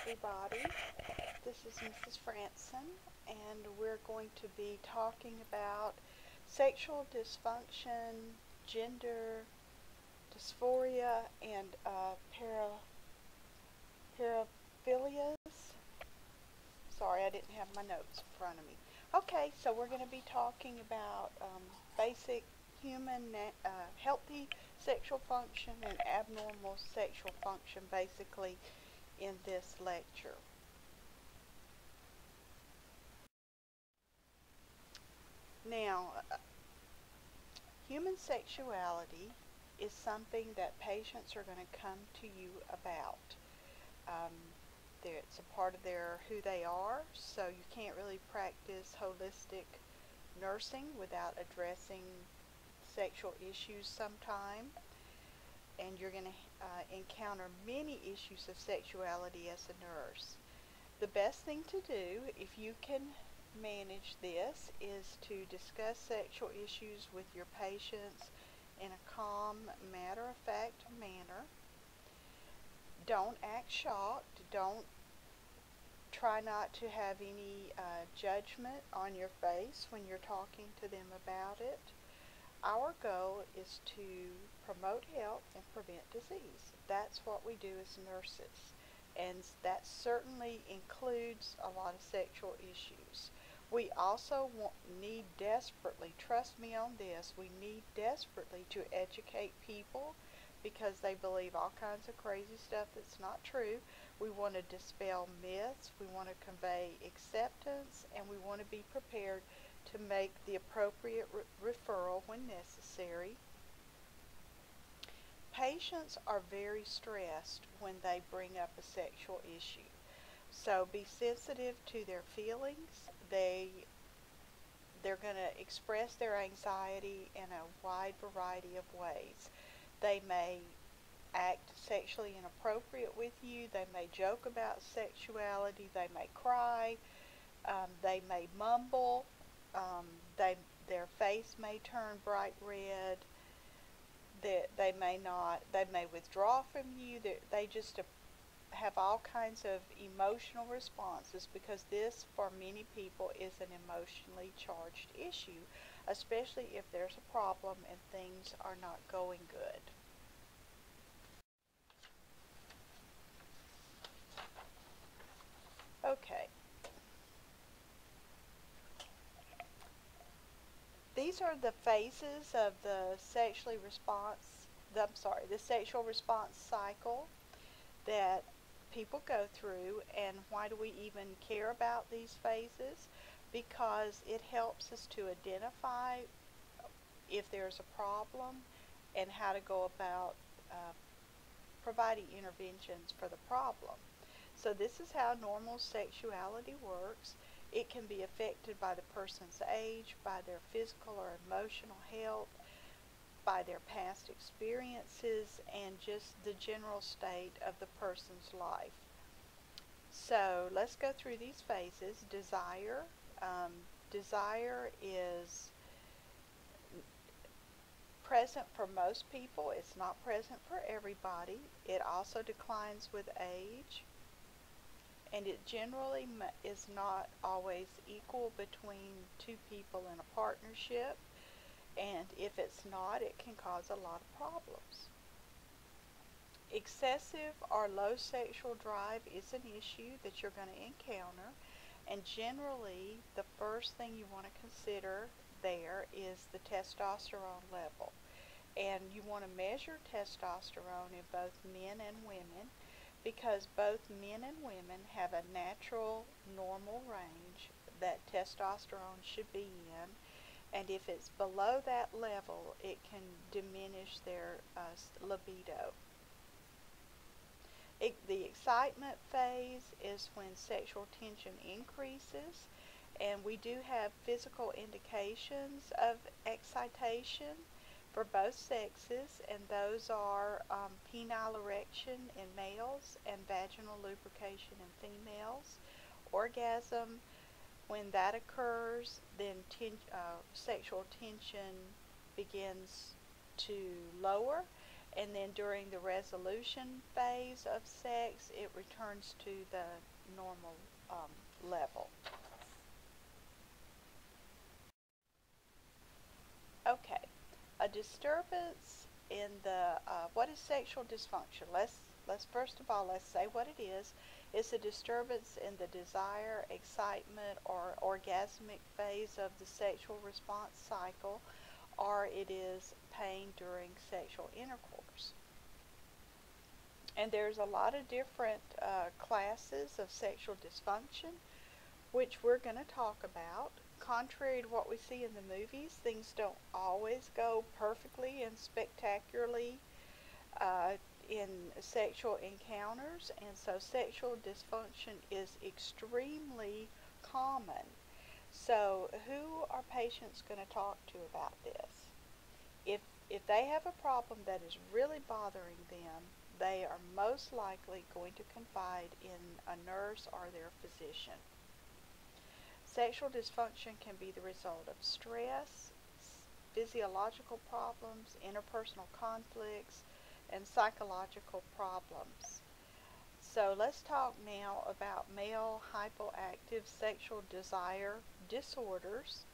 everybody. This is Mrs. Franson, and we're going to be talking about sexual dysfunction, gender dysphoria, and paraphilias. Sorry, I didn't have my notes in front of me. Okay, so we're going to be talking about basic human healthy sexual function and abnormal sexual function, basically, in this lecture. Now, human sexuality is something that patients are going to come to you about. Um, it's a part of who they are, so you can't really practice holistic nursing without addressing sexual issues sometime. And you're going to encounter many issues of sexuality as a nurse. The best thing to do, if you can manage this, is to discuss sexual issues with your patients in a calm, matter-of-fact manner. Don't act shocked. Don't try not to have any judgment on your face when you're talking to them about it. Our goal is to promote health and prevent disease. That's what we do as nurses. And that certainly includes a lot of sexual issues. We also need desperately, trust me on this, we need desperately to educate people because they believe all kinds of crazy stuff that's not true. We want to dispel myths, we want to convey acceptance, and we want to be prepared to make the appropriate referral when necessary. Patients are very stressed when they bring up a sexual issue. So be sensitive to their feelings. They're going to express their anxiety in a wide variety of ways. They may act sexually inappropriate with you. They may joke about sexuality. They may cry. They may mumble. Their face may turn bright red. They may withdraw from you. They just have all kinds of emotional responses because this, for many people, is an emotionally charged issue, especially if there's a problem and things are not going good. Okay. These are the phases of the sexual response cycle that people go through. And why do we even care about these phases? Because it helps us to identify if there's a problem and how to go about providing interventions for the problem. So this is how normal sexuality works. It can be affected by the person's age, by their physical or emotional health, by their past experiences, and just the general state of the person's life. So let's go through these phases. Desire. Desire is present for most people. It's not present for everybody. It also declines with age. And it generally is not always equal between two people in a partnership. And if it's not, it can cause a lot of problems. Excessive or low sexual drive is an issue that you're going to encounter, and generally the first thing you want to consider there is the testosterone level. And you want to measure testosterone in both men and women because both men and women have a natural, normal range that testosterone should be in. And if it's below that level, it can diminish their libido. The excitement phase is when sexual tension increases, and we do have physical indications of excitation for both sexes, and those are penile erection in males and vaginal lubrication in females. Orgasm. When that occurs, then sexual tension begins to lower, and then during the resolution phase of sex, it returns to the normal level. Okay, a disturbance in the what is sexual dysfunction? Let's first of all let's say what it is. It's a disturbance in the desire, excitement, or orgasmic phase of the sexual response cycle, or it is pain during sexual intercourse. And there's a lot of different classes of sexual dysfunction, which we're going to talk about. Contrary to what we see in the movies, things don't always go perfectly and spectacularly in sexual encounters, and so sexual dysfunction is extremely common. So who are patients going to talk to about this? If, if they have a problem that is really bothering them, they are most likely going to confide in a nurse or their physician. Sexual dysfunction can be the result of stress, physiological problems, interpersonal conflicts, and psychological problems. So let's talk now about male hypoactive sexual desire disorders.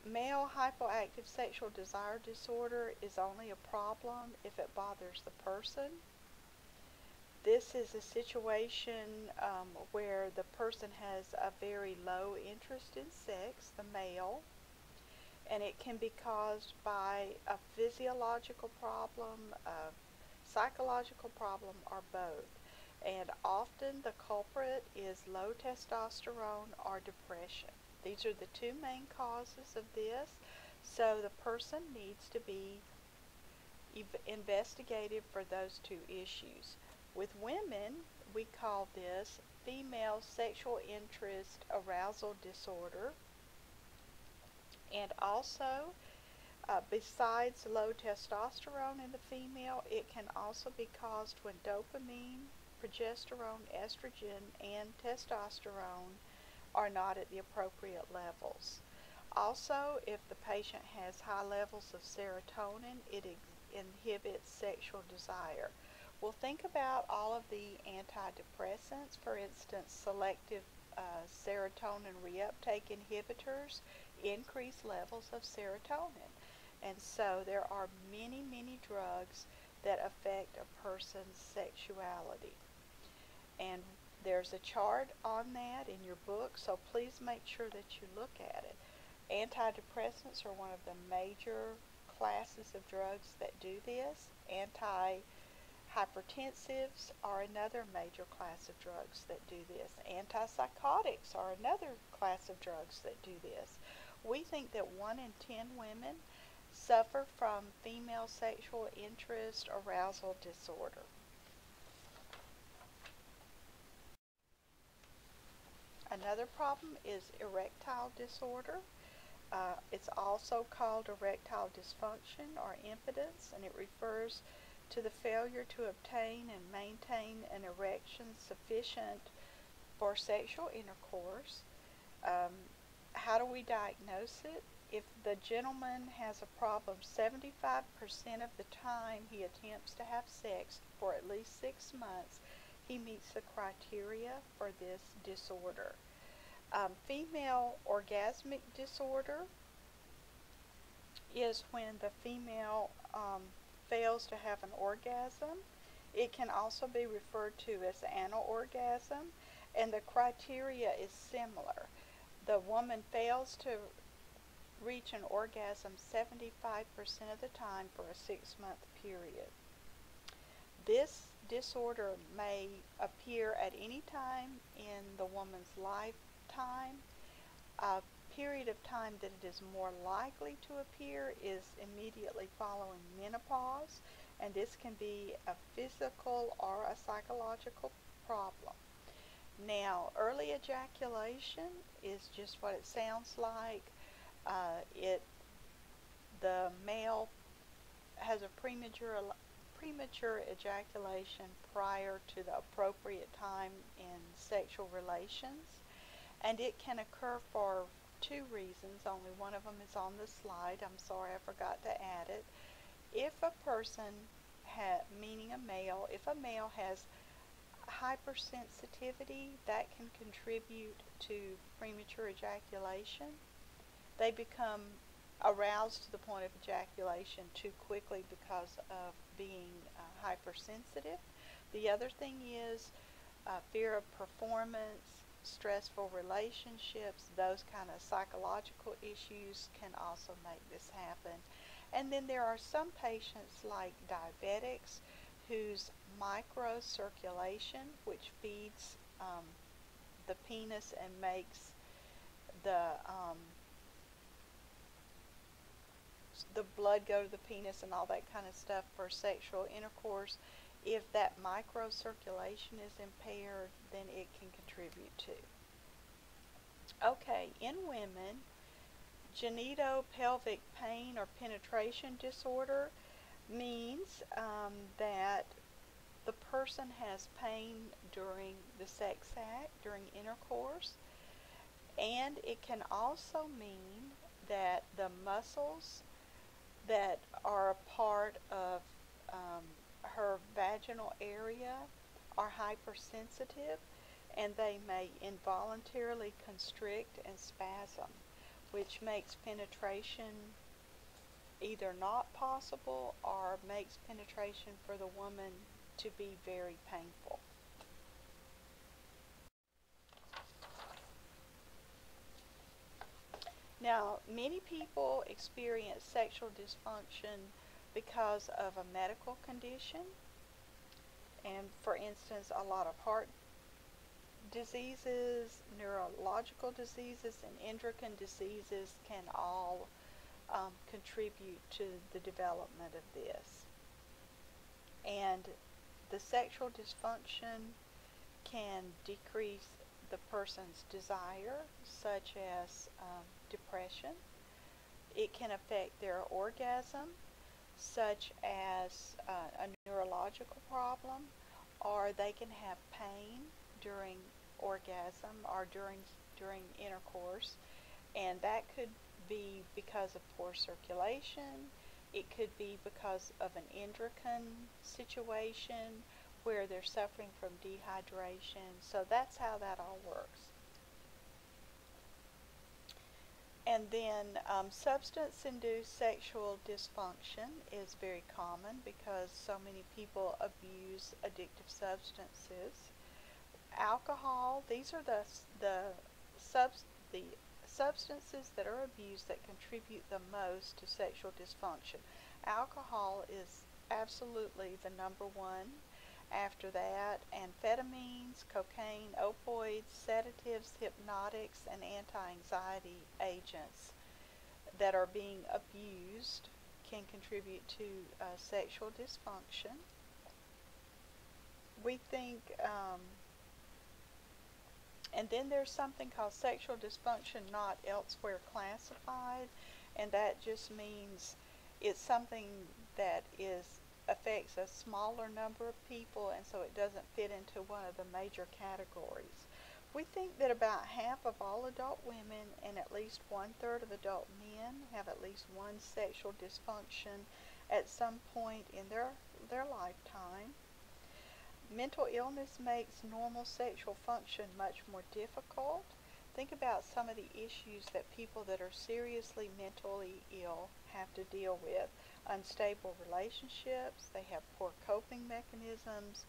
Male hypoactive sexual desire disorder is only a problem if it bothers the person. This is a situation where the person has a very low interest in sex, the male, and it can be caused by a physiological problem, a psychological problem, or both. And often the culprit is low testosterone or depression. These are the two main causes of this, so the person needs to be investigated for those two issues. With women, we call this female sexual interest arousal disorder. And also, besides low testosterone in the female, it can also be caused when dopamine, progesterone, estrogen, and testosterone are not at the appropriate levels. Also, if the patient has high levels of serotonin, it inhibits sexual desire. Well, think about all of the antidepressants, for instance, selective serotonin reuptake inhibitors increase levels of serotonin. And so there are many, many drugs that affect a person's sexuality. And there's a chart on that in your book, so please make sure that you look at it. Antidepressants are one of the major classes of drugs that do this. Antihypertensives are another major class of drugs that do this. Antipsychotics are another class of drugs that do this. We think that 1 in 10 women suffer from female sexual interest arousal disorder. Another problem is erectile disorder. It's also called erectile dysfunction or impotence, and it refers to the failure to obtain and maintain an erection sufficient for sexual intercourse. How do we diagnose it? If the gentleman has a problem 75% of the time he attempts to have sex for at least 6 months, he meets the criteria for this disorder. Female orgasmic disorder is when the female fails to have an orgasm. It can also be referred to as anal orgasm, and the criteria is similar. The woman fails to reach an orgasm 75% of the time for a 6-month period. This disorder may appear at any time in the woman's lifetime. A period of time that it is more likely to appear is immediately following menopause, and this can be a physical or a psychological problem. Now, early ejaculation is just what it sounds like. The male has a premature ejaculation prior to the appropriate time in sexual relations, and it can occur for 2 reasons. Only one of them is on the slide. I'm sorry, I forgot to add it. If a person, meaning a male, if a male has hypersensitivity, that can contribute to premature ejaculation. They become aroused to the point of ejaculation too quickly because of being hypersensitive. The other thing is fear of performance, stressful relationships, those kind of psychological issues can also make this happen. And then there are some patients like diabetics whose microcirculation, which feeds the penis and makes the blood go to the penis and all that kind of stuff for sexual intercourse, if that microcirculation is impaired, then it can contribute to. Okay, in women, genitopelvic pain or penetration disorder means that the person has pain during the sex act, during intercourse, and it can also mean that the muscles that are a part of her vaginal area are hypersensitive, and they may involuntarily constrict and spasm, which makes penetration either not possible or makes penetration for the woman to be very painful. Now, many people experience sexual dysfunction because of a medical condition, and for instance, a lot of heart diseases, neurological diseases, and endocrine diseases can all contribute to the development of this. And the sexual dysfunction can decrease the person's desire, such as depression. It can affect their orgasm, such as a neurological problem, or they can have pain during orgasm or during intercourse, and that could be because of poor circulation. It could be because of an endocrine situation where they're suffering from dehydration. So that's how that all works. And then substance-induced sexual dysfunction is very common because so many people abuse addictive substances. Alcohol, these are the substances that are abused that contribute the most to sexual dysfunction. Alcohol is absolutely the number one. After that, amphetamines, cocaine, opioids, sedatives, hypnotics, and anti-anxiety agents that are being abused can contribute to sexual dysfunction. We think, and then there's something called sexual dysfunction not elsewhere classified, and that just means it's something that affects a smaller number of people, and so it doesn't fit into one of the major categories. We think that about half of all adult women and at least 1/3 of adult men have at least one sexual dysfunction at some point in their lifetime. Mental illness makes normal sexual function much more difficult. Think about some of the issues that people that are seriously mentally ill have to deal with. Unstable relationships, they have poor coping mechanisms,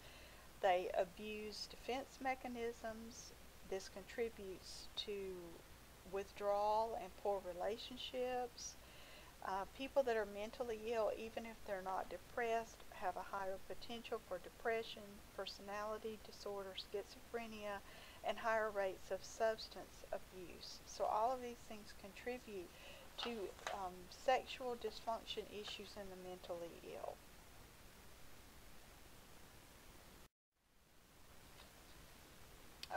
they abuse defense mechanisms. This contributes to withdrawal and poor relationships. People that are mentally ill, even if they're not depressed, have a higher potential for depression, personality disorder, schizophrenia, and higher rates of substance abuse. So all of these things contribute to sexual dysfunction issues in the mentally ill.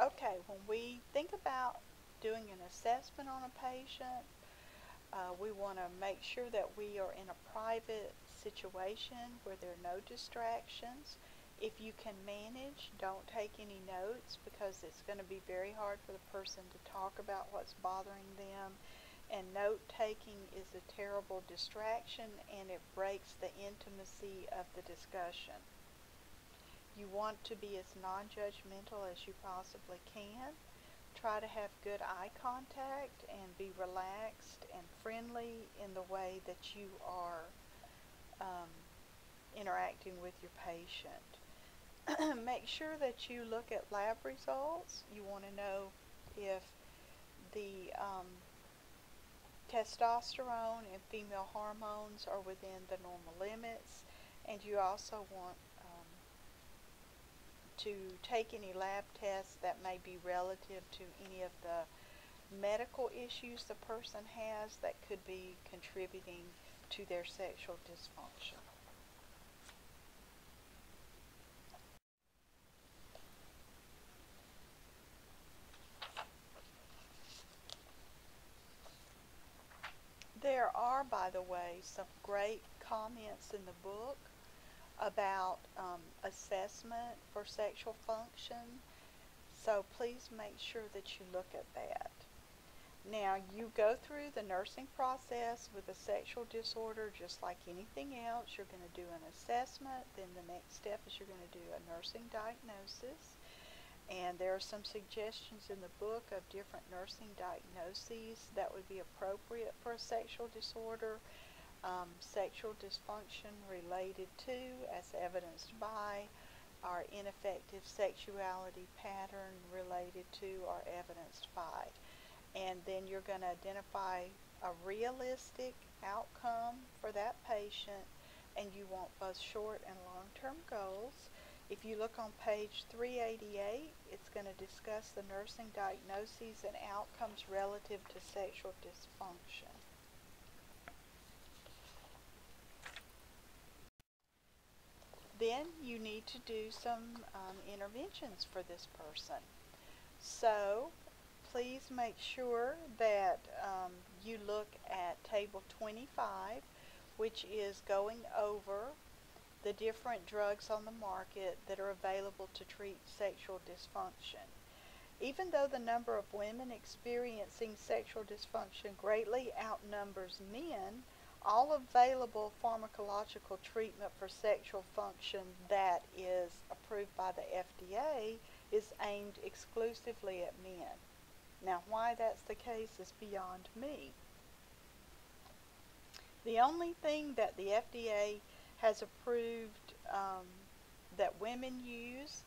Okay, when we think about doing an assessment on a patient, we want to make sure that we are in a private situation where there are no distractions. If you can manage, don't take any notes because it's going to be very hard for the person to talk about what's bothering them, and note-taking is a terrible distraction, and it breaks the intimacy of the discussion. You want to be as non-judgmental as you possibly can. Try to have good eye contact and be relaxed and friendly in the way that you are interacting with your patient. Make sure that you look at lab results. You want to know if the testosterone and female hormones are within the normal limits, and you also want to take any lab tests that may be relative to any of the medical issues the person has that could be contributing to their sexual dysfunction. There are, by the way, some great comments in the book about assessment for sexual function, so please make sure that you look at that. Now, you go through the nursing process with a sexual disorder just like anything else. You're going to do an assessment, then the next step is you're going to do a nursing diagnosis. And there are some suggestions in the book of different nursing diagnoses that would be appropriate for a sexual disorder. Sexual dysfunction related to, as evidenced by, our ineffective sexuality pattern related to, or evidenced by. And then you're going to identify a realistic outcome for that patient, and you want both short and long-term goals. If you look on page 388, it's going to discuss the nursing diagnoses and outcomes relative to sexual dysfunction. Then you need to do some interventions for this person. So please make sure that you look at table 25, which is going over the different drugs on the market that are available to treat sexual dysfunction. Even though the number of women experiencing sexual dysfunction greatly outnumbers men, all available pharmacological treatment for sexual function that is approved by the FDA is aimed exclusively at men. Now, why that's the case is beyond me. The only thing that the FDA has approved that women use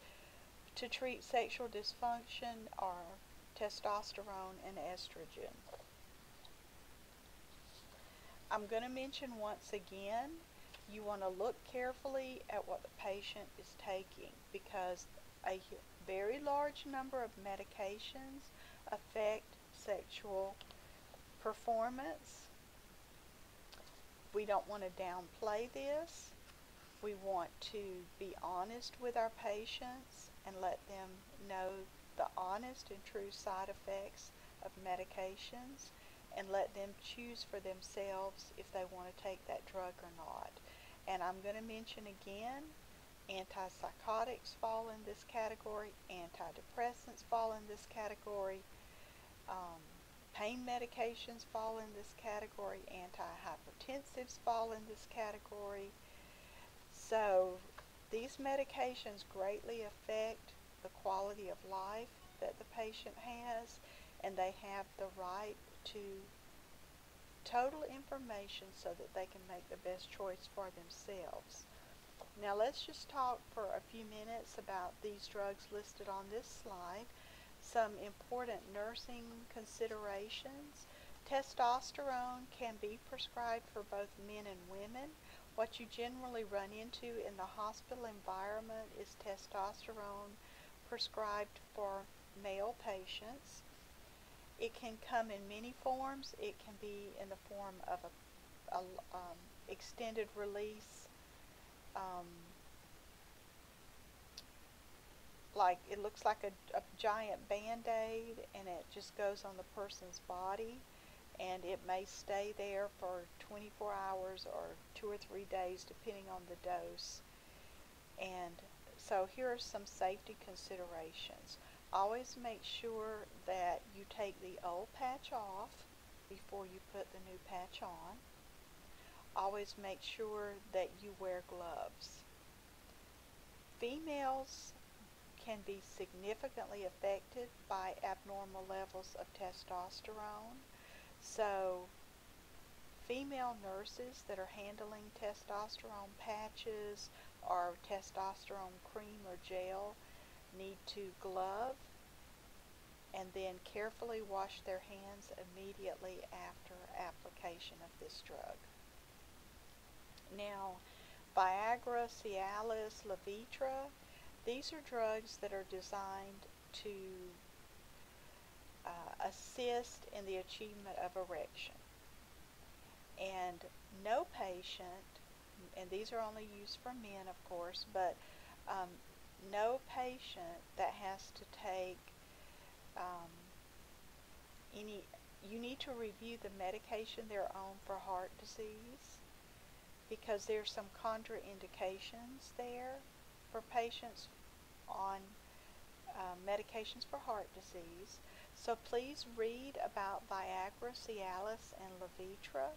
to treat sexual dysfunction are testosterone and estrogen. I'm going to mention once again, you want to look carefully at what the patient is taking, because a very large number of medications affect sexual performance. We don't want to downplay this. We want to be honest with our patients and let them know the honest and true side effects of medications, and let them choose for themselves if they want to take that drug or not. And I'm going to mention again, antipsychotics fall in this category, antidepressants fall in this category, pain medications fall in this category, antihypertensives fall in this category. So these medications greatly affect the quality of life that the patient has, and they have the right to total information so that they can make the best choice for themselves. Now let's just talk for a few minutes about these drugs listed on this slide. Some important nursing considerations. Testosterone can be prescribed for both men and women. What you generally run into in the hospital environment is testosterone prescribed for male patients. It can come in many forms. It can be in the form of a extended release, like it looks like a giant band-aid, and it just goes on the person's body, and it may stay there for 24 hours or 2 or 3 days depending on the dose. And so here are some safety considerations. Always make sure that you take the old patch off. before you put the new patch on. Always make sure that you wear gloves. Females can be significantly affected by abnormal levels of testosterone. So female nurses that are handling testosterone patches or testosterone cream or gel need to glove and then carefully wash their hands immediately after application of this drug. Now, Viagra, Cialis, Levitra, these are drugs that are designed to assist in the achievement of erection. And no patient, and these are only used for men of course, but no patient that has to take you need to review the medication they're on for heart disease, because there's some contraindications there for patients on medications for heart disease. So please read about Viagra, Cialis, and Levitra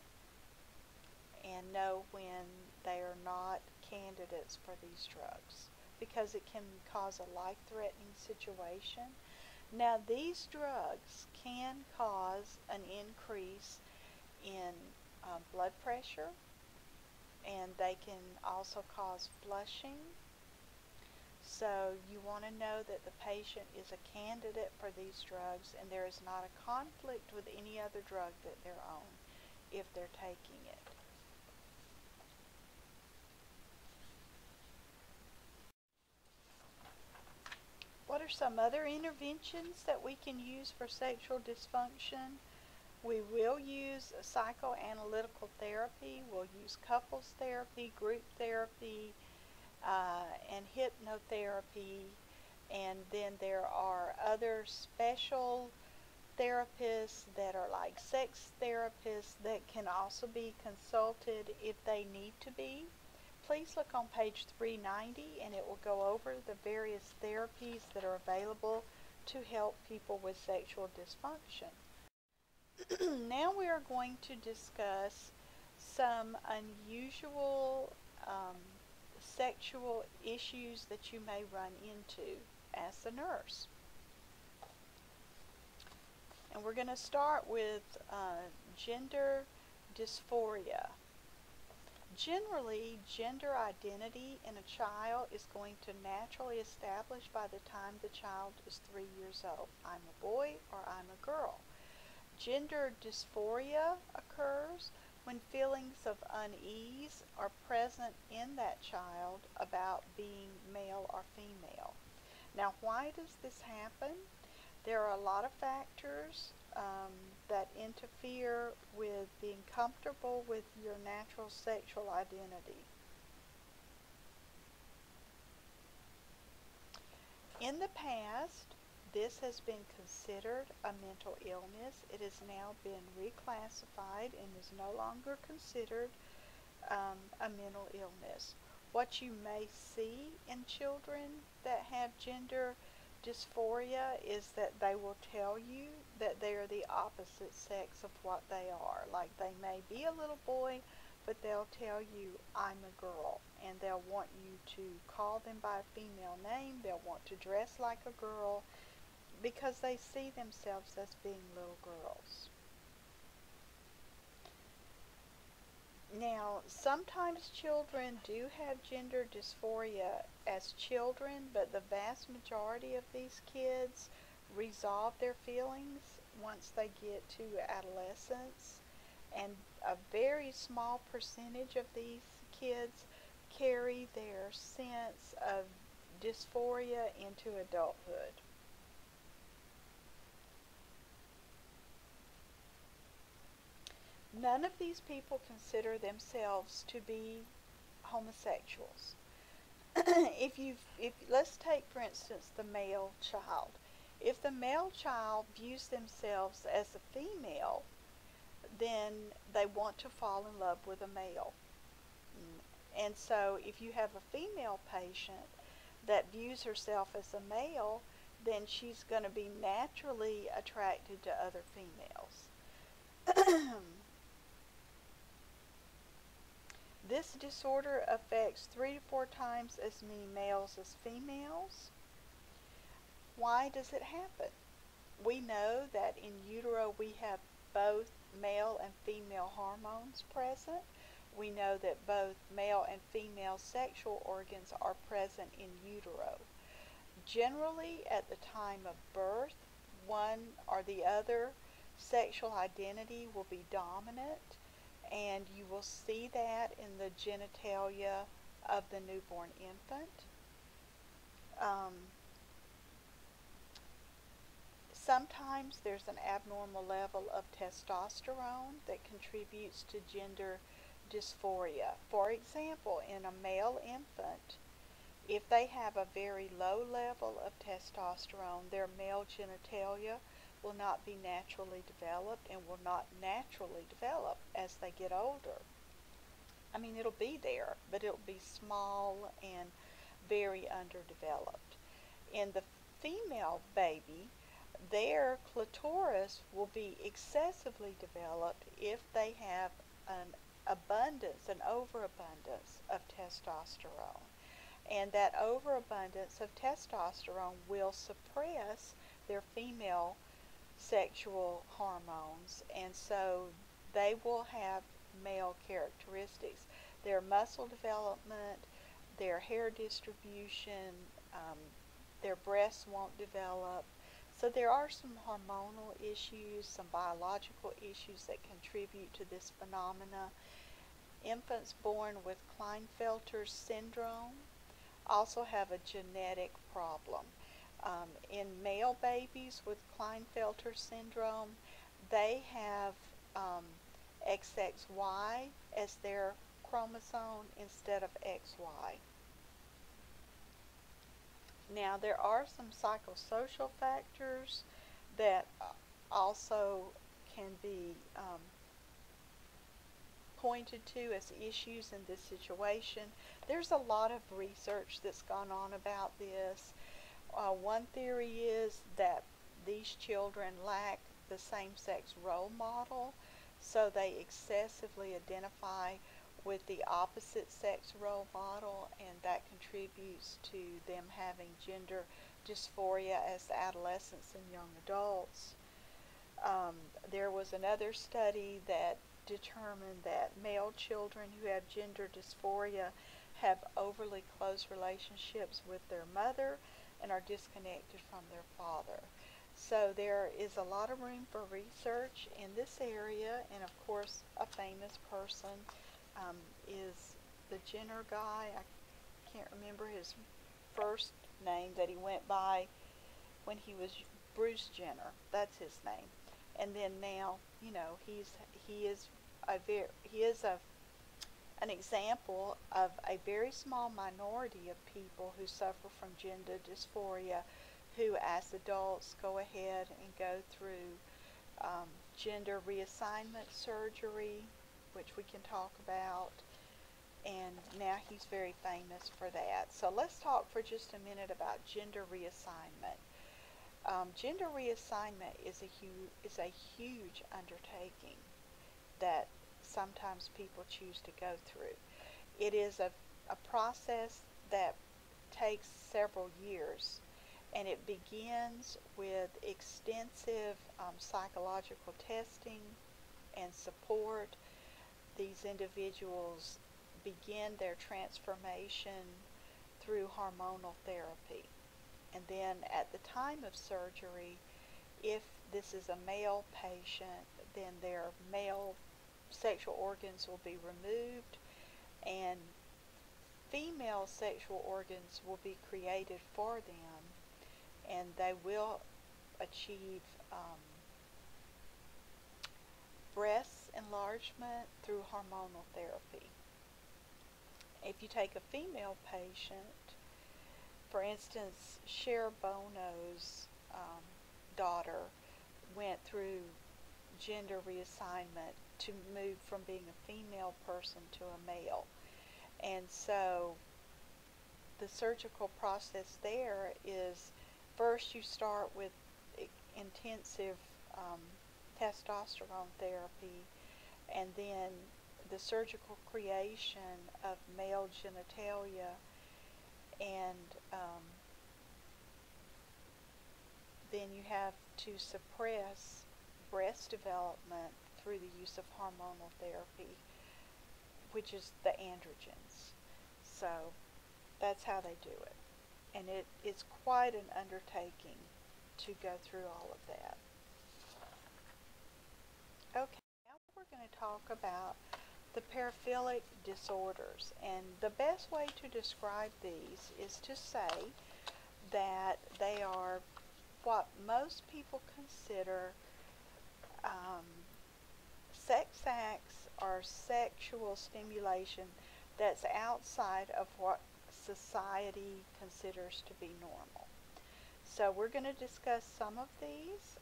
and know when they are not candidates for these drugs, because it can cause a life-threatening situation. Now, these drugs can cause an increase in blood pressure, and they can also cause flushing. So you want to know that the patient is a candidate for these drugs and there is not a conflict with any other drug that they're on if they're taking it. What are some other interventions that we can use for sexual dysfunction? We will use psychoanalytical therapy, we'll use couples therapy, group therapy, and hypnotherapy, and then there are other special therapists that are like sex therapists that can also be consulted if they need to be. Please look on page 390 and it will go over the various therapies that are available to help people with sexual dysfunction. Now we are going to discuss some unusual sexual issues that you may run into as a nurse. And we're going to start with gender dysphoria. Generally, gender identity in a child is going to naturally establish by the time the child is 3 years old. I'm a boy or I'm a girl. Gender dysphoria occurs when feelings of unease are present in that child about being male or female. Now, why does this happen? There are a lot of factors that interfere with being comfortable with your natural sexual identity. In the past, this has been considered a mental illness. It has now been reclassified and is no longer considered a mental illness. What you may see in children that have gender dysphoria is that they will tell you that they are the opposite sex of what they are. Like they may be a little boy, but they'll tell you, I'm a girl, and they'll want you to call them by a female name. They'll want to dress like a girl because they see themselves as being little girls. Now, sometimes children do have gender dysphoria as children, but the vast majority of these kids resolve their feelings once they get to adolescence, and a very small percentage of these kids carry their sense of dysphoria into adulthood. None of these people consider themselves to be homosexuals. Let's take for instance the male child. If the male child views themselves as a female, then they want to fall in love with a male. And so if you have a female patient that views herself as a male, then she's going to be naturally attracted to other females. This disorder affects 3 to 4 times as many males as females. Why does it happen? We know that in utero we have both male and female hormones present. We know that both male and female sexual organs are present in utero. Generally, at the time of birth, one or the other sexual identity will be dominant, and you will see that in the genitalia of the newborn infant. Sometimes there's an abnormal level of testosterone that contributes to gender dysphoria. For example, in a male infant, if they have a very low level of testosterone, their male genitalia will not be naturally developed and will not naturally develop as they get older. I mean, it'll be there, but it'll be small and very underdeveloped. In the female baby, their clitoris will be excessively developed if they have an overabundance of testosterone. And that overabundance of testosterone will suppress their female sexual hormones, and so they will have male characteristics. Their muscle development, their hair distribution, their breasts won't develop. So there are some hormonal issues, some biological issues that contribute to this phenomena. Infants born with Klinefelter's syndrome also have a genetic problem. In male babies with Klinefelter syndrome, they have XXY as their chromosome instead of XY. Now, there are some psychosocial factors that also can be pointed to as issues in this situation. There's a lot of research that's gone on about this. One theory is that these children lack the same-sex role model, so they excessively identify with the opposite sex role model, and that contributes to them having gender dysphoria as adolescents and young adults. There was another study that determined that male children who have gender dysphoria have overly close relationships with their mother and are disconnected from their father. So there is a lot of room for research in this area, and of course a famous person is the Jenner guy. I can't remember his first name that he went by when he was Bruce Jenner. That's his name. And then now, you know, he is an example of a very small minority of people who suffer from gender dysphoria, who as adults go ahead and go through gender reassignment surgery, which we can talk about, and now he's very famous for that. So let's talk for just a minute about gender reassignment. Gender reassignment is a huge undertaking that sometimes people choose to go through. It is a process that takes several years, and it begins with extensive psychological testing and support. These individuals begin their transformation through hormonal therapy. And then at the time of surgery, if this is a male patient, then their male sexual organs will be removed, and female sexual organs will be created for them, and they will achieve breast enlargement through hormonal therapy. If you take a female patient, for instance, Cher Bono's daughter went through gender reassignment to move from being a female person to a male. And so the surgical process there is, first you start with intensive testosterone therapy, and then the surgical creation of male genitalia, and then you have to suppress breast development through the use of hormonal therapy, which is the androgens. So that's how they do it. And it's quite an undertaking to go through all of that. Okay, now we're going to talk about the paraphilic disorders. And the best way to describe these is to say that they are what most people consider sex acts or sexual stimulation that's outside of what society considers to be normal. So we're going to discuss some of these.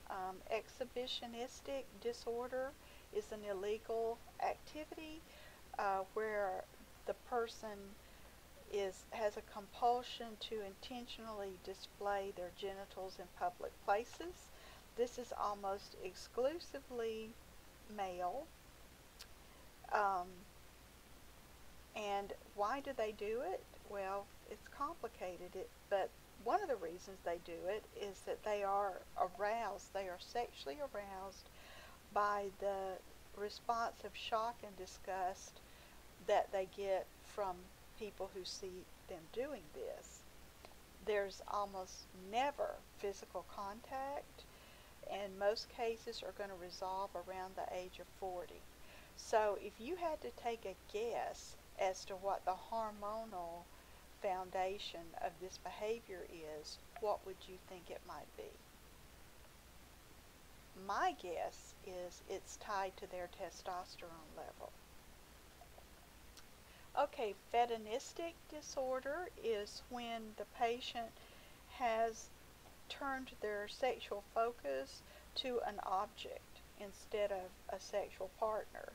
Exhibitionistic disorder is an illegal activity where the person has a compulsion to intentionally display their genitals in public places. This is almost exclusively male. Um, and why do they do it? Well, it's complicated, but one of the reasons they do it is that they are aroused, they are sexually aroused by the response of shock and disgust that they get from people who see them doing this. There's almost never physical contact, and most cases are going to resolve around the age of 40. So if you had to take a guess as to what the hormonal foundation of this behavior is, what would you think it might be? My guess is it's tied to their testosterone level. Okay, fedonistic disorder is when the patient has turned their sexual focus to an object instead of a sexual partner.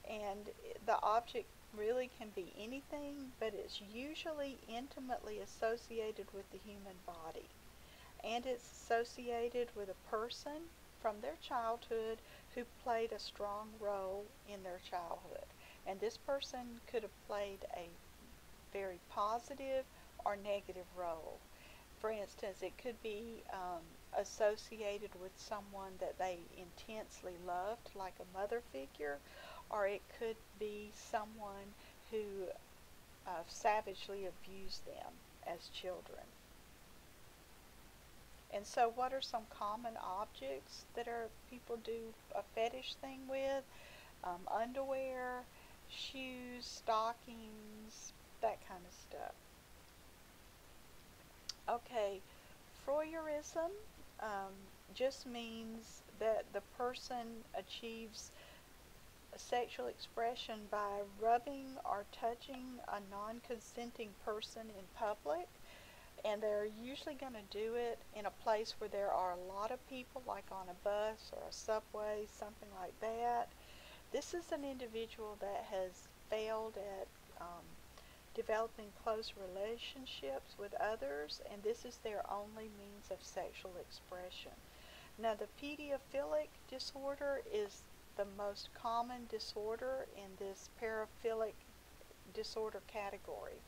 And the object really can be anything, but it's usually intimately associated with the human body. And it's associated with a person from their childhood who played a strong role in their childhood. And this person could have played a very positive or negative role. For instance, it could be associated with someone that they intensely loved, like a mother figure, or it could be someone who savagely abused them as children. And so what are some common objects that people do a fetish thing with? Underwear, shoes, stockings, that kind of stuff. Okay, voyeurism just means that the person achieves sexual expression by rubbing or touching a non-consenting person in public, and they're usually going to do it in a place where there are a lot of people, like on a bus or a subway, something like that. This is an individual that has failed at developing close relationships with others, and this is their only means of sexual expression. Now, the paraphilic disorder is the most common disorder in this paraphilic disorder category.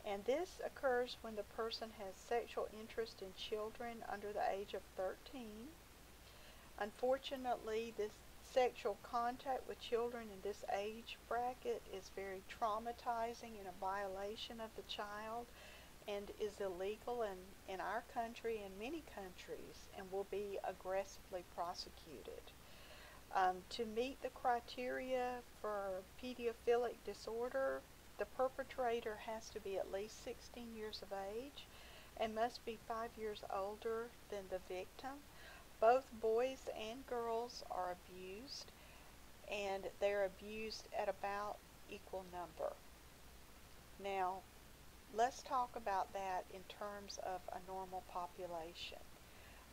And this occurs when the person has sexual interest in children under the age of 13. Unfortunately, this sexual contact with children in this age bracket is very traumatizing and a violation of the child, and is illegal in our country and many countries, and will be aggressively prosecuted. To meet the criteria for paraphilic disorder, the perpetrator has to be at least 16 years of age and must be 5 years older than the victim. Both boys and girls are abused, and they're abused at about equal number. Now, let's talk about that in terms of a normal population.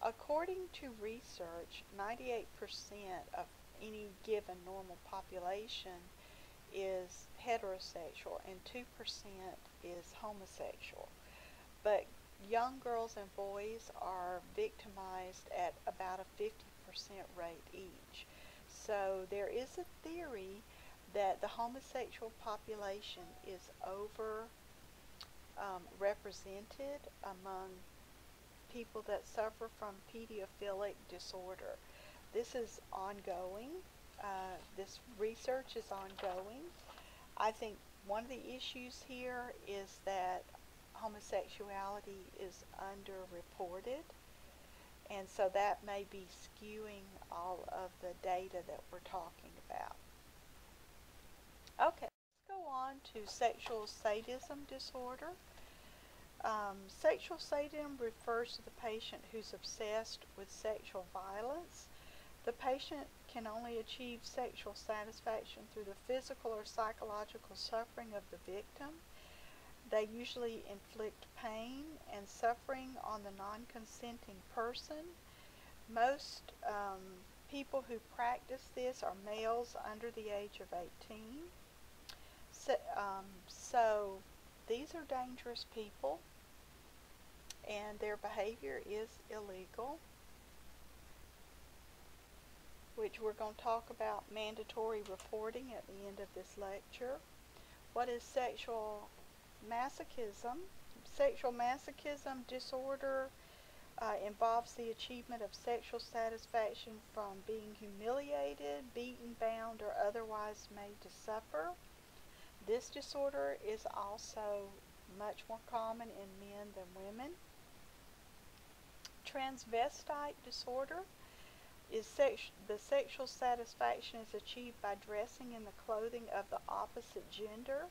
According to research, 98% of any given normal population is heterosexual and 2% is homosexual. But young girls and boys are victimized at about a 50% rate each. so there is a theory that the homosexual population is over represented among people that suffer from paraphilic disorder. This is ongoing. This research is ongoing. I think one of the issues here is that homosexuality is underreported, and so that may be skewing all of the data that we're talking about. Okay, let's go on to sexual sadism disorder. Sexual sadism refers to the patient who's obsessed with sexual violence. The patient can only achieve sexual satisfaction through the physical or psychological suffering of the victim. They usually inflict pain and suffering on the non-consenting person. Most people who practice this are males under the age of 18. So these are dangerous people, and their behavior is illegal, which we're going to talk about mandatory reporting at the end of this lecture. What is sexual masochism? Sexual masochism disorder involves the achievement of sexual satisfaction from being humiliated, beaten, bound, or otherwise made to suffer. This disorder is also much more common in men than women. Transvestite disorder is the sexual satisfaction is achieved by dressing in the clothing of the opposite gender.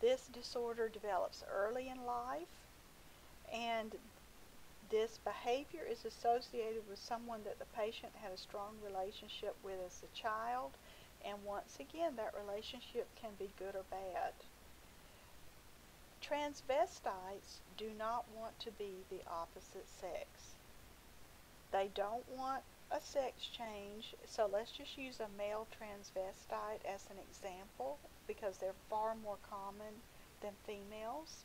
This disorder develops early in life, and this behavior is associated with someone that the patient had a strong relationship with as a child, and once again, that relationship can be good or bad. Transvestites do not want to be the opposite sex. They don't want a sex change, so let's just use a male transvestite as an example because they're far more common than females.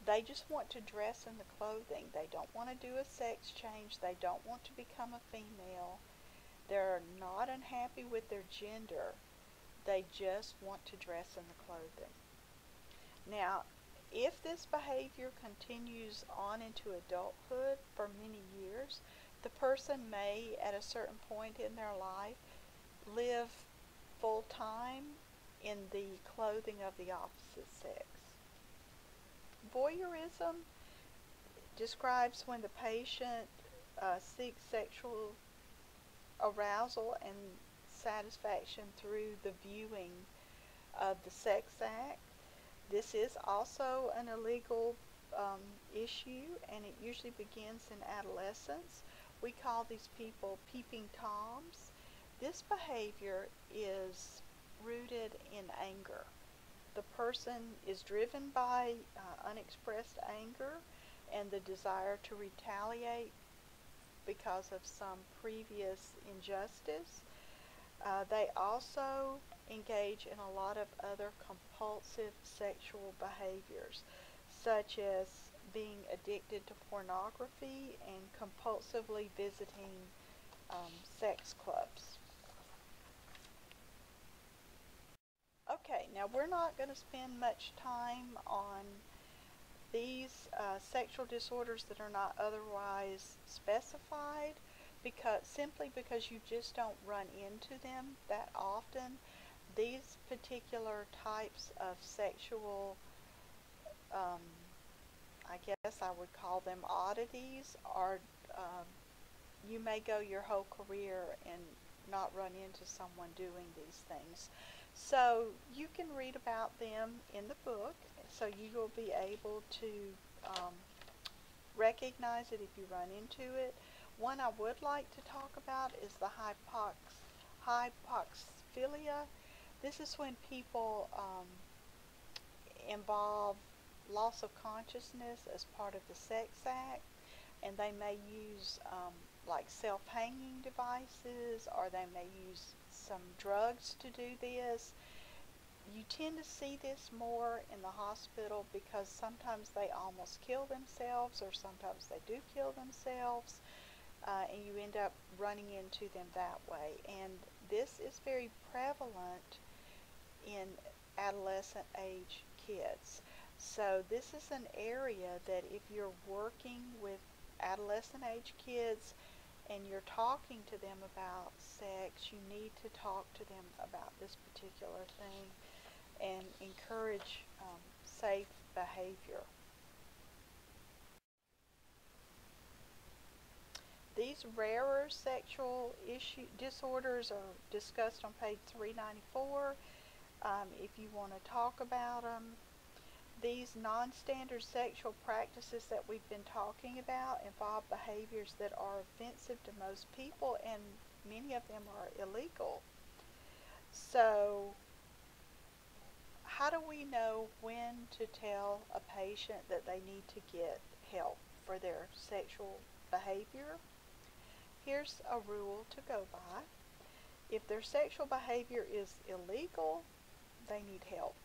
They just want to dress in the clothing. They don't want to do a sex change. They don't want to become a female. They're not unhappy with their gender. They just want to dress in the clothing. Now, if this behavior continues on into adulthood for many years, the person may, at a certain point in their life, live full-time in the clothing of the opposite sex. Voyeurism describes when the patient seeks sexual arousal and satisfaction through the viewing of the sex act. This is also an illegal issue, and it usually begins in adolescence. We call these people peeping toms. This behavior is rooted in anger. The person is driven by unexpressed anger and the desire to retaliate because of some previous injustice. They also engage in a lot of other compulsive sexual behaviors, such as being addicted to pornography and compulsively visiting sex clubs. Okay, now we're not going to spend much time on these sexual disorders that are not otherwise specified, simply because you just don't run into them that often. These particular types of sexual, I guess I would call them oddities, are you may go your whole career and not run into someone doing these things. So you can read about them in the book, so you will be able to recognize it if you run into it. One I would like to talk about is the hypoxphilia. This is when people involve loss of consciousness as part of the sex act, and they may use like self-hanging devices, or they may use some drugs to do this. You tend to see this more in the hospital because sometimes they almost kill themselves, or sometimes they do kill themselves. and you end up running into them that way. And this is very prevalent in adolescent age kids. So this is an area that if you're working with adolescent age kids and you're talking to them about sex, you need to talk to them about this particular thing and encourage safe behavior. These rarer sexual disorders are discussed on page 394 if you want to talk about them. These non-standard sexual practices that we've been talking about involve behaviors that are offensive to most people, and many of them are illegal. So how do we know when to tell a patient that they need to get help for their sexual behavior? Here's a rule to go by. If their sexual behavior is illegal, they need help.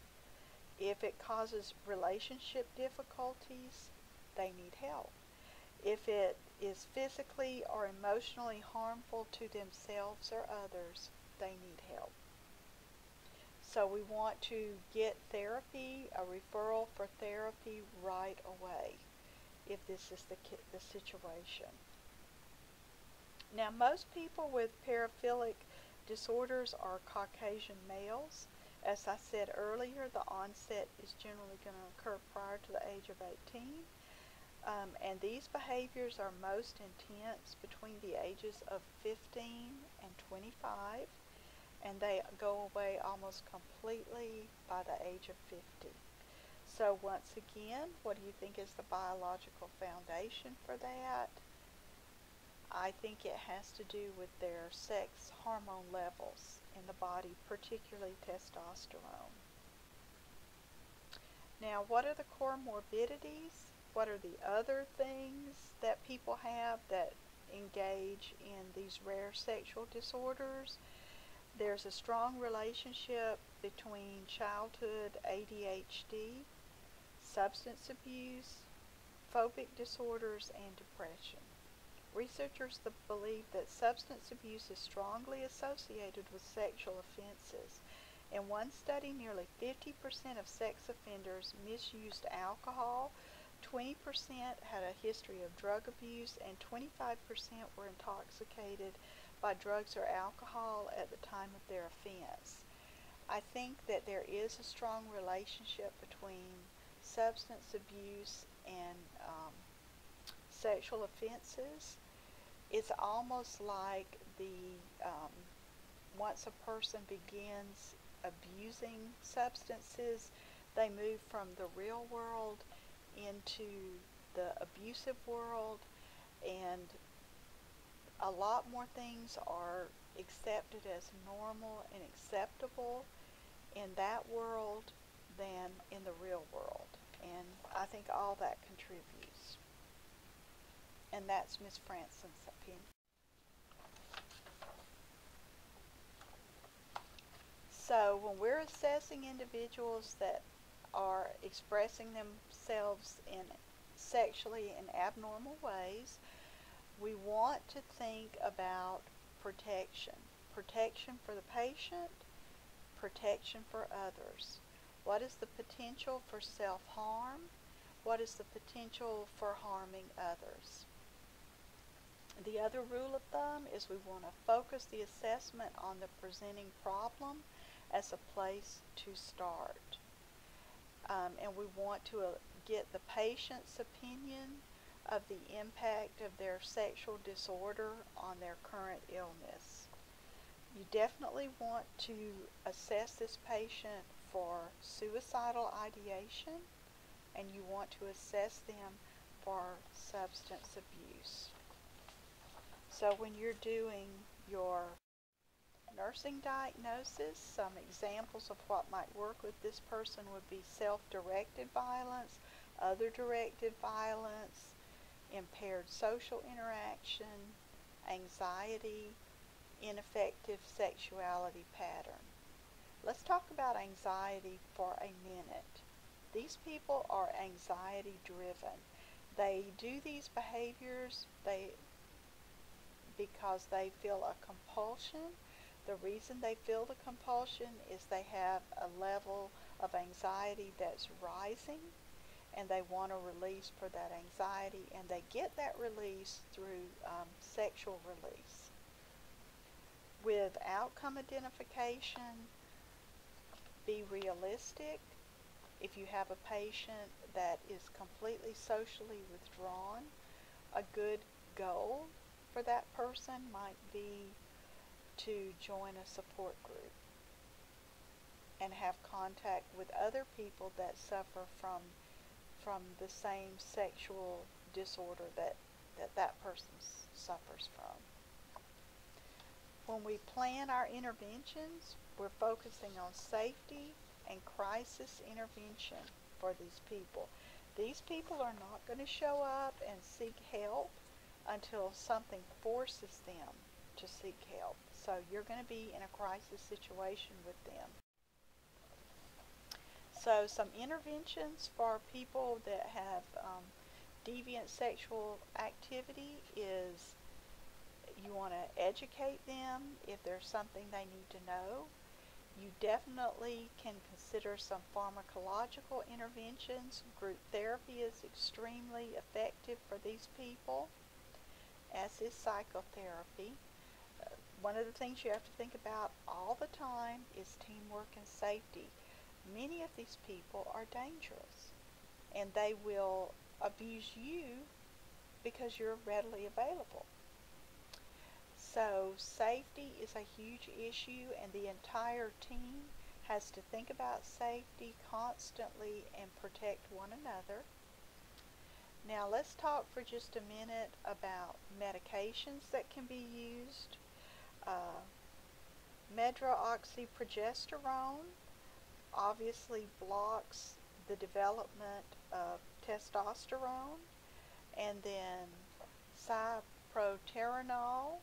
If it causes relationship difficulties, they need help. If it is physically or emotionally harmful to themselves or others, they need help. So we want to get therapy, a referral for therapy right away if this is the situation. Now, most people with paraphilic disorders are Caucasian males. As I said earlier, the onset is generally going to occur prior to the age of 18. And these behaviors are most intense between the ages of 15 and 25, and they go away almost completely by the age of 50. So once again, what do you think is the biological foundation for that? I think it has to do with their sex hormone levels in the body, particularly testosterone. Now, what are the comorbidities? What are the other things that people have that engage in these rare sexual disorders? There's a strong relationship between childhood ADHD, substance abuse, phobic disorders, and depression. Researchers believe that substance abuse is strongly associated with sexual offenses. In one study, nearly 50% of sex offenders misused alcohol, 20% had a history of drug abuse, and 25% were intoxicated by drugs or alcohol at the time of their offense. I think that there is a strong relationship between substance abuse and sexual offenses. It's almost like once a person begins abusing substances, they move from the real world into the abusive world, and a lot more things are accepted as normal and acceptable in that world than in the real world. And I think all that contributes. And that's Ms. Franson's opinion. So when we're assessing individuals that are expressing themselves in sexually in abnormal ways, we want to think about protection. Protection for the patient, protection for others. What is the potential for self-harm? What is the potential for harming others? The other rule of thumb is we want to focus the assessment on the presenting problem as a place to start. And we want to get the patient's opinion of the impact of their sexual disorder on their current illness. You definitely want to assess this patient for suicidal ideation, and you want to assess them for substance abuse. So when you're doing your nursing diagnosis, some examples of what might work with this person would be self-directed violence, other directed violence, impaired social interaction, anxiety, ineffective sexuality pattern. Let's talk about anxiety for a minute. These people are anxiety driven. They do these behaviors, because they feel a compulsion. The reason they feel the compulsion is they have a level of anxiety that's rising, and they want a release for that anxiety, and they get that release through sexual release. With outcome identification, be realistic. If you have a patient that is completely socially withdrawn, a good goal for that person might be to join a support group and have contact with other people that suffer from the same sexual disorder that person suffers from. When we plan our interventions, we're focusing on safety and crisis intervention for these people. These people are not going to show up and seek help until something forces them to seek help. So you're going to be in a crisis situation with them. So some interventions for people that have deviant sexual activity is you want to educate them if there's something they need to know. You definitely can consider some pharmacological interventions. Group therapy is extremely effective for these people, as is psychotherapy. One of the things you have to think about all the time is teamwork and safety. Many of these people are dangerous, and they will abuse you because you're readily available. So safety is a huge issue, and the entire team has to think about safety constantly and protect one another. Now let's talk for just a minute about medications that can be used. Medroxyprogesterone obviously blocks the development of testosterone, and then cyproterenol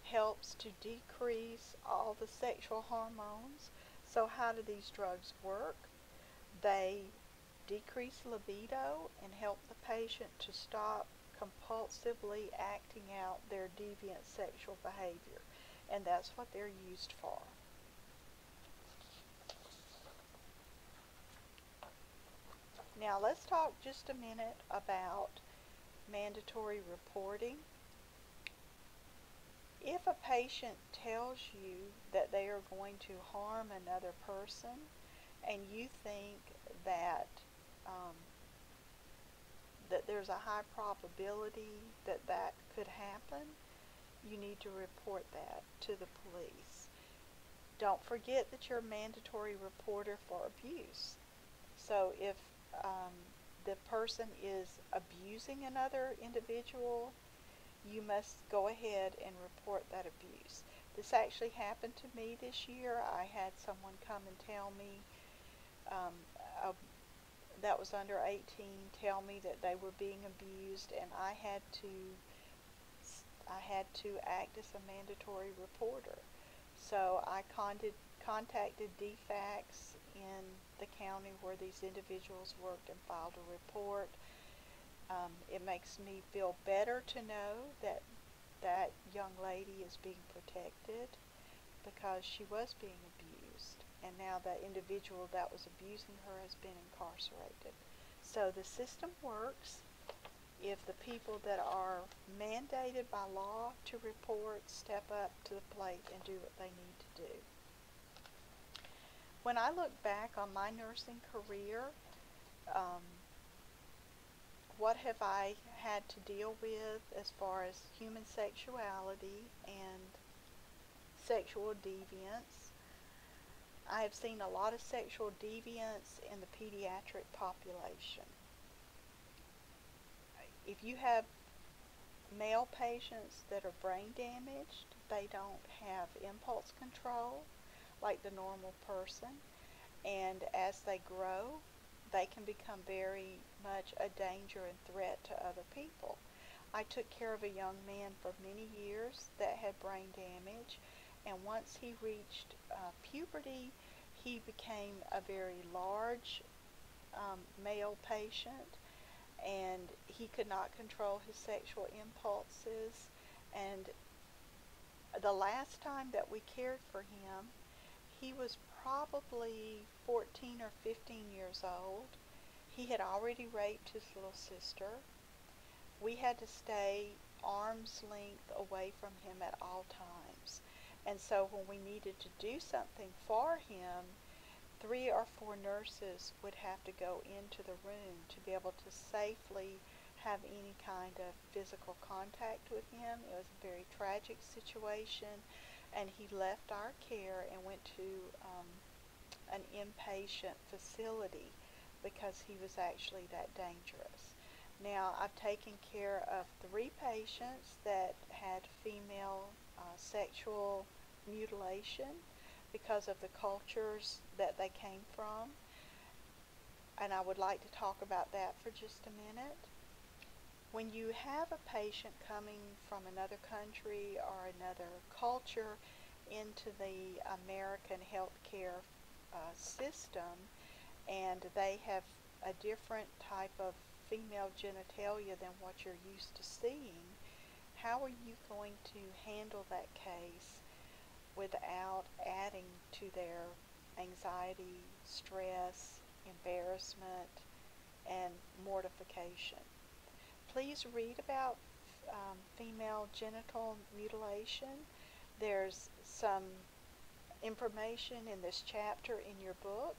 helps to decrease all the sexual hormones. So how do these drugs work? They decrease libido and help the patient to stop compulsively acting out their deviant sexual behavior, and that's what they're used for. Now let's talk just a minute about mandatory reporting. If a patient tells you that they are going to harm another person, and you think that that there's a high probability that that could happen, you need to report that to the police. Don't forget that you're a mandatory reporter for abuse. So if the person is abusing another individual, you must go ahead and report that abuse. This actually happened to me this year. I had someone come and tell me that was under 18 tell me that they were being abused, and I had to act as a mandatory reporter. So I contacted DFACS in the county where these individuals worked and filed a report. It makes me feel better to know that that young lady is being protected, because she was being abused, and now that individual that was abusing her has been incarcerated. So the system works if the people that are mandated by law to report step up to the plate and do what they need to do. When I look back on my nursing career, what have I had to deal with as far as human sexuality and sexual deviance? I have seen a lot of sexual deviance in the pediatric population. If you have male patients that are brain damaged, they don't have impulse control like the normal person, and as they grow, they can become very much a danger and threat to other people. I took care of a young man for many years that had brain damage, and once he reached puberty, he became a very large male patient, and he could not control his sexual impulses, And the last time that we cared for him, he was probably 14 or 15 years old. He had already raped his little sister. We had to stay arm's length away from him at all times. And so when we needed to do something for him, 3 or 4 nurses would have to go into the room to be able to safely have any kind of physical contact with him. It was a very tragic situation, and he left our care and went to an inpatient facility because he was actually that dangerous. Now, I've taken care of 3 patients that had female sexual mutilation because of the cultures that they came from, and I would like to talk about that for just a minute. When you have a patient coming from another country or another culture into the American healthcare system, and they have a different type of female genitalia than what you're used to seeing, how are you going to handle that case without adding to their anxiety, stress, embarrassment, and mortification? Please read about female genital mutilation. There's some information in this chapter in your book.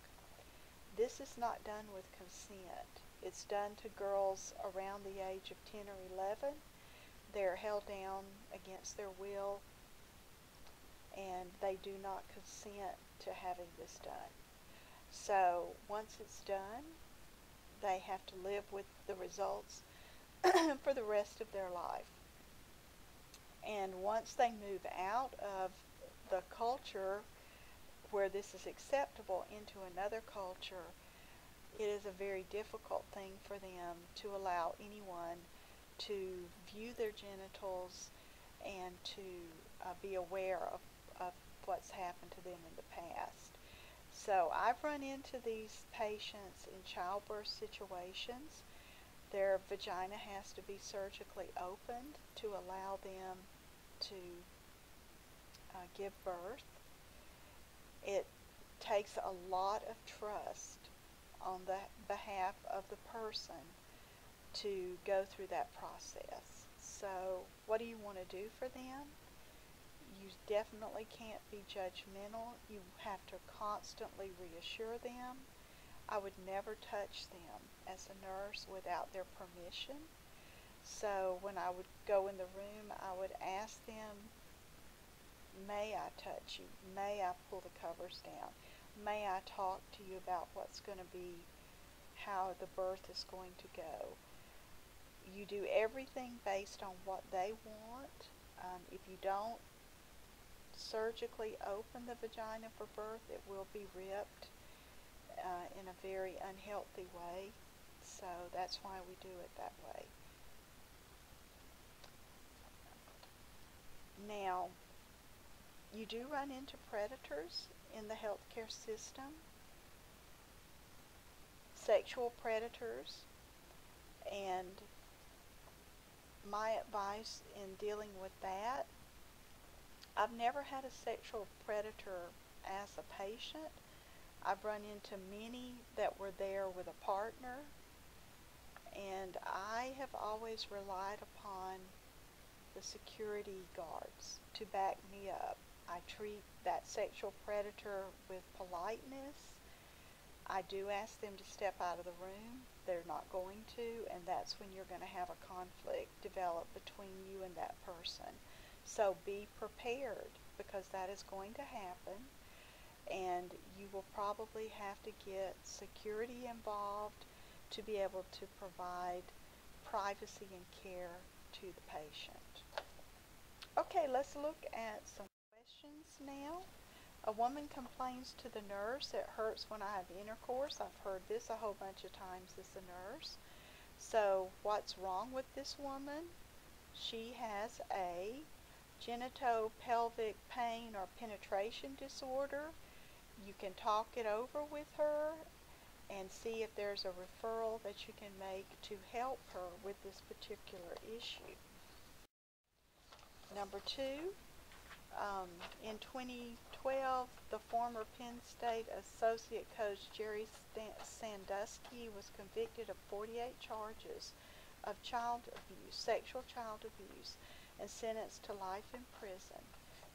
This is not done with consent. It's done to girls around the age of 10 or 11. They're held down against their will, and they do not consent to having this done. So once it's done, they have to live with the results for the rest of their life. And once they move out of the culture where this is acceptable into another culture, it is a very difficult thing for them to allow anyone to view their genitals and to be aware of what's happened to them in the past. So I've run into these patients in childbirth situations. Their vagina has to be surgically opened to allow them to give birth. It takes a lot of trust on the behalf of the person to go through that process. So what do you want to do for them? You definitely can't be judgmental. You have to constantly reassure them. I would never touch them as a nurse without their permission. So when I would go in the room, I would ask them, may I touch you? May I pull the covers down? May I talk to you about what's going to be, how the birth is going to go? You do everything based on what they want. If you don't surgically open the vagina for birth, it will be ripped in a very unhealthy way. So that's why we do it that way. Now, you do run into predators in the healthcare system, sexual predators, and my advice in dealing with that, I've never had a sexual predator as a patient. I've run into many that were there with a partner, and I have always relied upon the security guards to back me up. I treat that sexual predator with politeness. I do ask them to step out of the room. They're not going to, and that's when you're going to have a conflict develop between you and that person. So be prepared, because that is going to happen, and you will probably have to get security involved to be able to provide privacy and care to the patient. Okay, let's look at some questions now. A woman complains to the nurse, it hurts when I have intercourse. I've heard this a whole bunch of times as a nurse. So what's wrong with this woman? She has a genitopelvic pain or penetration disorder. You can talk it over with her and see if there's a referral that you can make to help her with this particular issue. Number two, in 2012, the former Penn State associate coach Jerry Sandusky was convicted of 48 charges of child abuse, sexual child abuse, and sentenced to life in prison.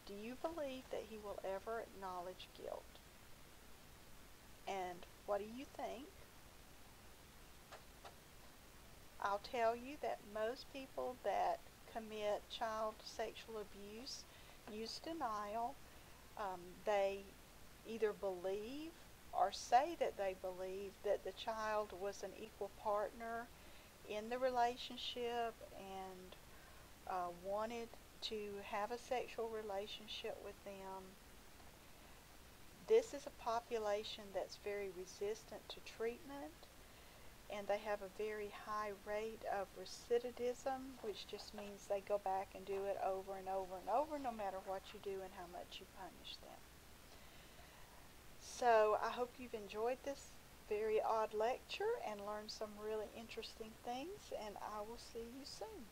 Do you believe that he will ever acknowledge guilt? And what do you think? I'll tell you that most people that commit child sexual abuse use denial. They either believe or say that they believe that the child was an equal partner in the relationship and wanted to have a sexual relationship with them. This is a population that's very resistant to treatment, and they have a very high rate of recidivism, which just means they go back and do it over and over and over, no matter what you do and how much you punish them. So I hope you've enjoyed this very odd lecture and learned some really interesting things, and I will see you soon.